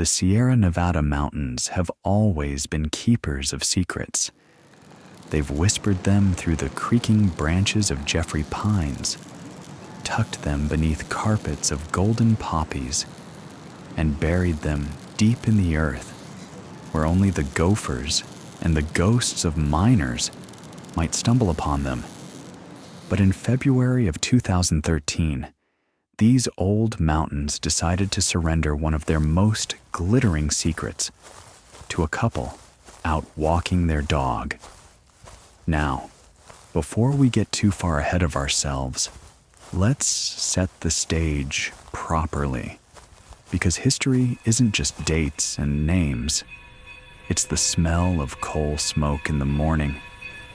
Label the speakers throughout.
Speaker 1: The Sierra Nevada mountains have always been keepers of secrets. They've whispered them through the creaking branches of Jeffrey pines, tucked them beneath carpets of golden poppies, and buried them deep in the earth, where only the gophers and the ghosts of miners might stumble upon them. But in February of 2013, these old mountains decided to surrender one of their most glittering secrets to a couple out walking their dog. Now, before we get too far ahead of ourselves, let's set the stage properly. Because history isn't just dates and names. It's the smell of coal smoke in the morning,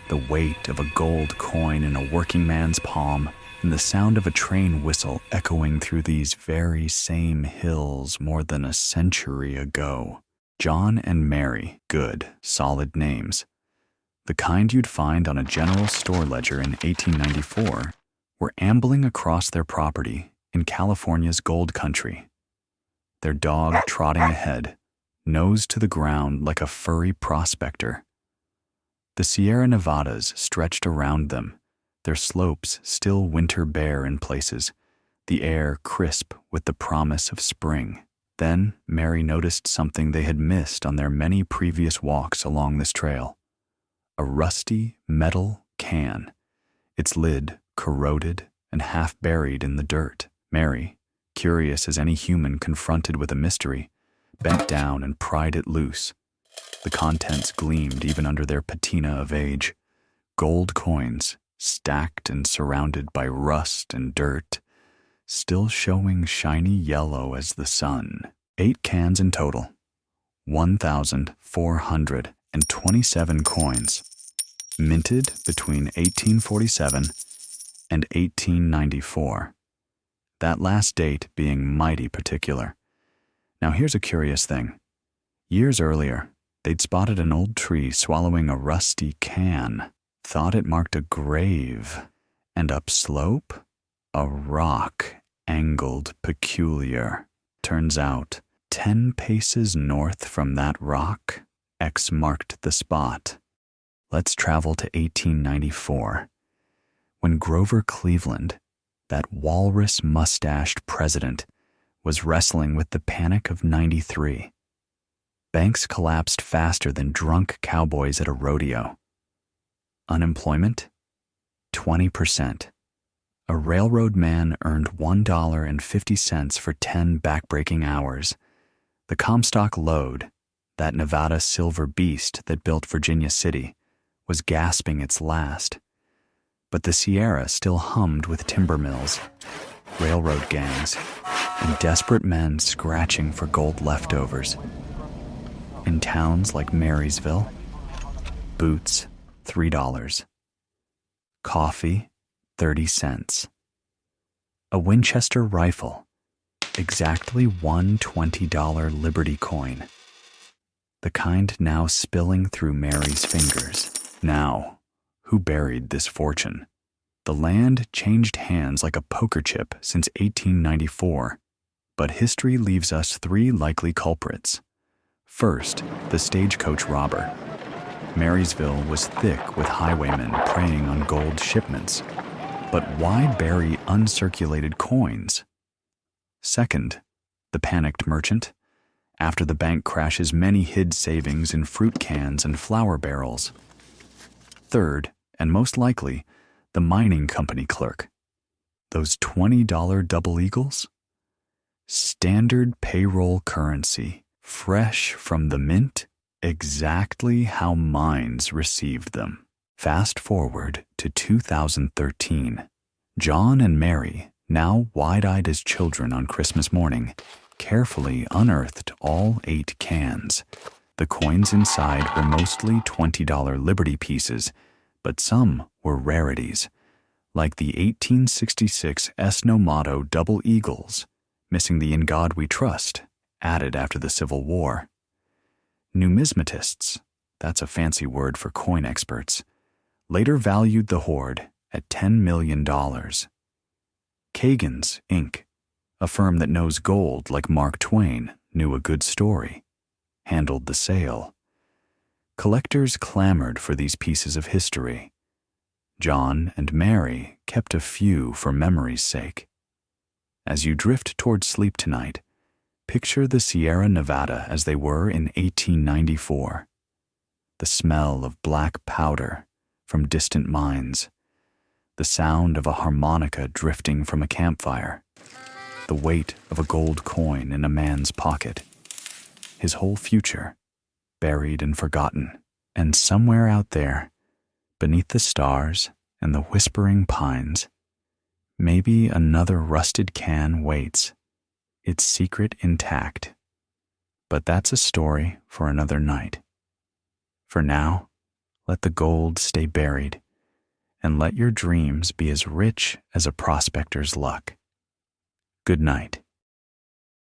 Speaker 1: the weight of a gold coin in a working man's palm, and the sound of a train whistle echoing through these very same hills more than a century ago. John and Mary, good, solid names. The kind you'd find on a general store ledger in 1894, were ambling across their property in California's gold country. Their dog trotting ahead, nose to the ground like a furry prospector. The Sierra Nevadas stretched around them, their slopes still winter bare in places, the air crisp with the promise of spring. Then Mary noticed something they had missed on their many previous walks along this trail. A rusty metal can, its lid corroded and half buried in the dirt. Mary, curious as any human confronted with a mystery, bent down and pried it loose. The contents gleamed even under their patina of age. Gold coins, stacked and surrounded by rust and dirt, still showing shiny yellow as the sun. 8 cans in total, 1,427 coins, minted between 1847 and 1894. That last date being mighty particular. Now here's a curious thing. Years earlier, they'd spotted an old tree swallowing a rusty can, thought it marked a grave, and upslope, a rock angled peculiar. Turns out, 10 paces north from that rock, X marked the spot. Let's travel to 1894, when Grover Cleveland, that walrus-mustached president, was wrestling with the panic of '93. Banks collapsed faster than drunk cowboys at a rodeo. Unemployment? 20%. A railroad man earned $1.50 for 10 backbreaking hours. The Comstock Lode, that Nevada silver beast that built Virginia City, was gasping its last. But the Sierra still hummed with timber mills, railroad gangs, and desperate men scratching for gold leftovers. In towns like Marysville, boots, $3. Coffee, 30 cents. A Winchester rifle, exactly one $20 Liberty coin. The kind now spilling through Mary's fingers. Now, who buried this fortune? The land changed hands like a poker chip since 1894, but history leaves us 3 likely culprits. First, the stagecoach robber. Marysville was thick with highwaymen preying on gold shipments. But why bury uncirculated coins? Second, the panicked merchant. After the bank crashes, many hid savings in fruit cans and flour barrels. Third, and most likely, the mining company clerk. Those $20 double eagles? Standard payroll currency, fresh from the mint, exactly how mines received them. Fast forward to 2013. John and Mary, now wide-eyed as children on Christmas morning, carefully unearthed all 8 cans. The coins inside were mostly $20 Liberty pieces, but some were rarities, like the 1866 Esnomato double eagles, missing the "In God We Trust," added after the Civil War. Numismatists, that's a fancy word for coin experts, later valued the hoard at $10 million. Kagan's, Inc., a firm that knows gold like Mark Twain, knew a good story, handled the sale. Collectors clamored for these pieces of history. John and Mary kept a few for memory's sake. As you drift toward sleep tonight, picture the Sierra Nevada as they were in 1894. The smell of black powder from distant mines, the sound of a harmonica drifting from a campfire, the weight of a gold coin in a man's pocket, his whole future buried and forgotten. And somewhere out there, beneath the stars and the whispering pines, maybe another rusted can waits, its secret intact. But that's a story for another night. For now, let the gold stay buried, and let your dreams be as rich as a prospector's luck. Good night.